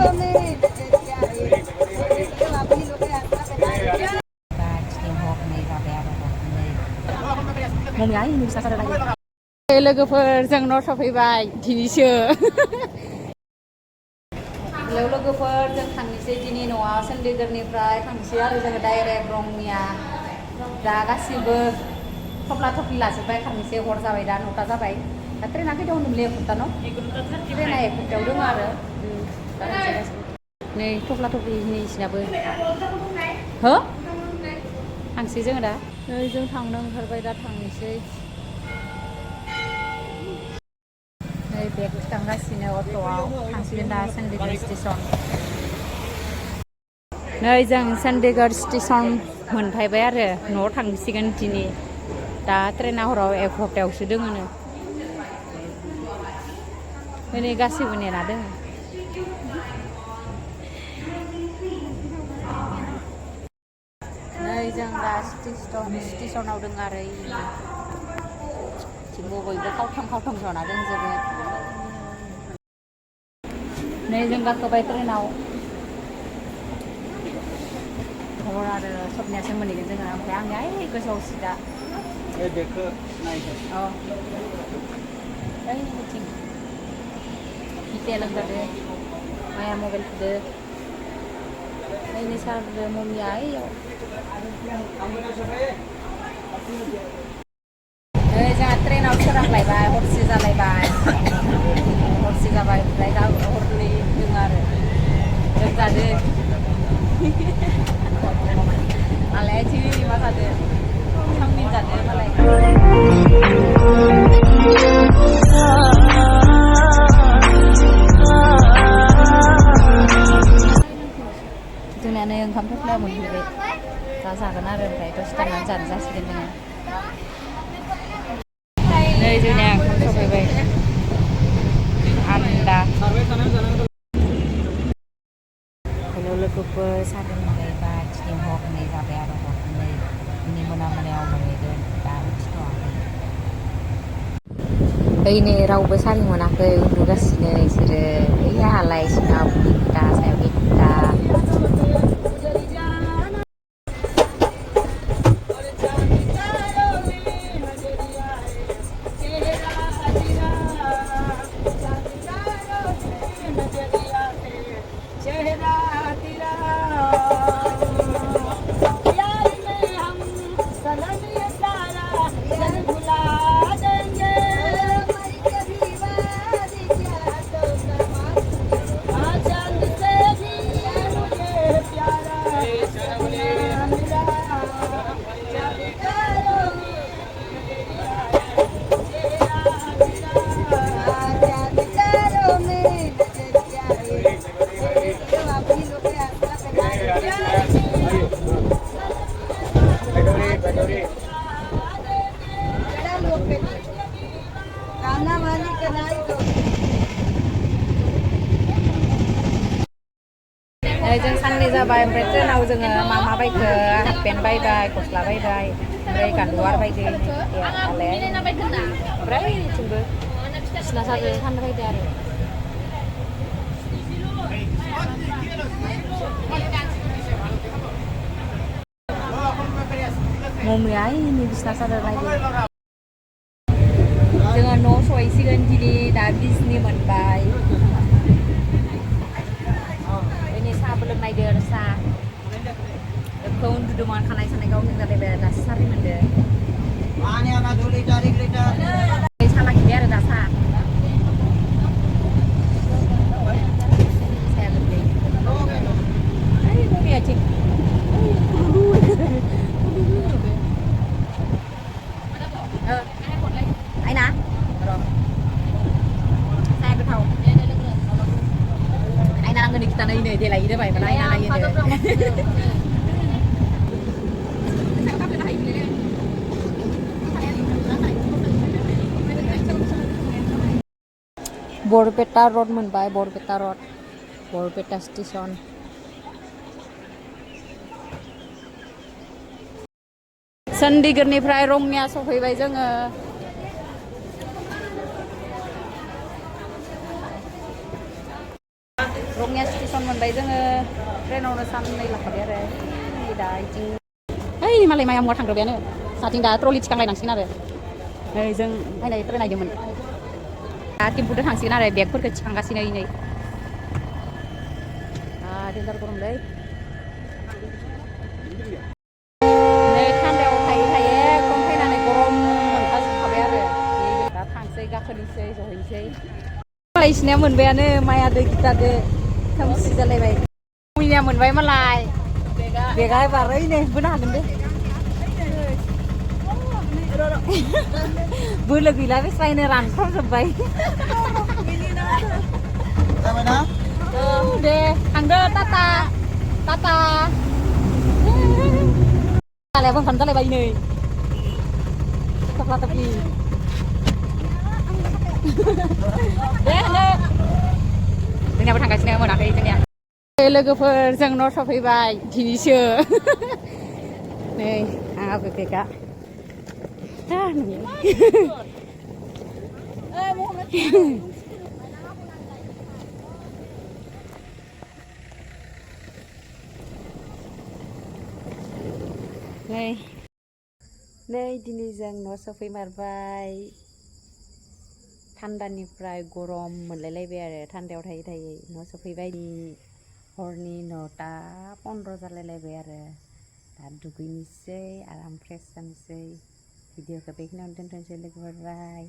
mummy ini bisa sadar lagi. लोगोफोर न' सफैबाय दिनैसो लोगोफोर जों थांनोसै दिनै न'आव चन्डीगढ़निफ्राय थांनोसै आरो जोङो डाइरेक्ट रंनिया दा गासिबो थफ्ला थफ्लि लाजोब्बाय थांनोसै हर जाबाय दा 9टा जाबाय दा ट्रेना खैथायाव होनदोंमोनलै 1 घन्टा न' ट्रेना 1 घन्टायाव दङ आरो नै थफ्ला थफ्लि नैसिनाबो हो थांसै जोङो दा नै जों थांनो ओंखारबाय दा थांनोसै नै बेग थिखांगासिनो अट'आव थांसिगोन दा चन्डीगढ़ स्टेसन नै जों चन्डीगढ़ स्टेसन मोनफैबाय आरो न'आव थांसिगोन दिनै दा ट्रेना हराव 1 घन्टायावसो दोङोनो नै गासैबो नेना दोङो नै जों दा स्टेसनाव दङ आरो बयबो खावथाम जना दंजोबो नै जों गाखोबाय ट्रेनाव हर आरो सबनियासो मोनहैगोन जोङो ओमफ्राय आंनिया गोजौआवसो दा बेखौ नायगोन बिथिं गिते लोंजादो माया मबाइल थुदो नै सारदो मम्मिया ओइयाव जोंहा ट्रेनाव सोरांलायबाय हरसे जालायबाय हरसे जाबाय ओमफ्राय दा हरनै दङ आरो लोमजादो मालाय आथिं मा जादो थावमिन जादो मालाय जोंनिया नै ओंखाम थफ्ला मोनफैबाय दा जागोन आरो ओमफ्राय दसे थानानै जानो जासिगोन जोङो नै जोंनिया ओंखाम सफैबाय आन्दा हेल' लोगोफोर साहा लोंबायबा दिनै हरनै जाबाय आरो हरनै दिनै मोनायाव मोनहैगोन दा मिथिथ'वाखै ओइनै रावबो सारि मोनाखै उन्दुगासिनो इसोरो ओइयाहालाय सिङाव गिता सायाव गिता जों साननै जाबाय ओमफ्राय ट्रेनाव जोङो मा बायखो हाफ पेन्ट बायबाय गस्ला बायबाय ओमफ्राय गान्दुआर बायदो ओमफ्राय बिथिंबो बिसिना सादों फाननो बायदो आरो मम्मिया ini बिसिना सादों बायदो जोङो न' सहैसिगोन दिनै दा बिजनि मोनबाय साहाबो लोंनायदो आरो साहा बेखौ उन्दुदोंमोन खानाय सानाय गावजों जालायबाय दासो सारि मोनदो साहा लाखिबाय आरो दा साहा साया गोदै ओइ मम्मी आथिं आइना र' साया गोथाव आइना आंनो kita नै देलायहैदो बाय mana आइना नायहैदो बरपेटा रड मोनबाय बरपेटा रड बरपेटा स्टेसन चन्डीगढ़निफ्राय रंनिया सफैबाय जोङो रङिया स्टेसन मोनबाय जोङो ट्रेनावनो साननै लाखाबाय आरो दा इथिं ओइ मालाय माया मुवा थांग्रोबायानो साथिं दा ट्रलि थिखांलायनांसिगोन आरो नै जों फैनाय ट्रेनायदोंमोन दा टेम्पुजों थांसिगोन आरो बेगफोरखौ थिखांगासिनो नै देन्जार गरमलै नै थान्दायाव थायै थायै एकदम फैनानै गरम मोनखाजोबखाबाय आरो दा थांसै गाखोनोसै जहैनोसै मालाय इसिनिया मोनबायानो माया दै गिटारदो खोमसि जालायबाय मैया मोनबाय मालाय बेगा एबार ओइनो बोनो हागोन दे बोलो गैला बेस्रायनो रानख्रावजोब्बाय दे थांदो टाटा टाटा जालायाबो ओंखाम जालायबाय नै थफ्ला थफ्लि दे थांदो जोंनियाबो थांगासिनो मोनाखै जोंनिया लोगोफोर जों न' सफैबाय दिनैसो नै आंहाबो बेगा नै दिनै जों न' सफैमारबाय थान्दानिफ्राय गरम मोनलायलायबाय आरो थान्दायाव थायै थायै न' सफैबाय हरनि 9:15 जालायलायबाय आरो दा दुगैनोसै आराम फ्रेस जानोसै भिडिअखौ बेखिनियावनो दोनथ'नोसै लोगोफोर बाय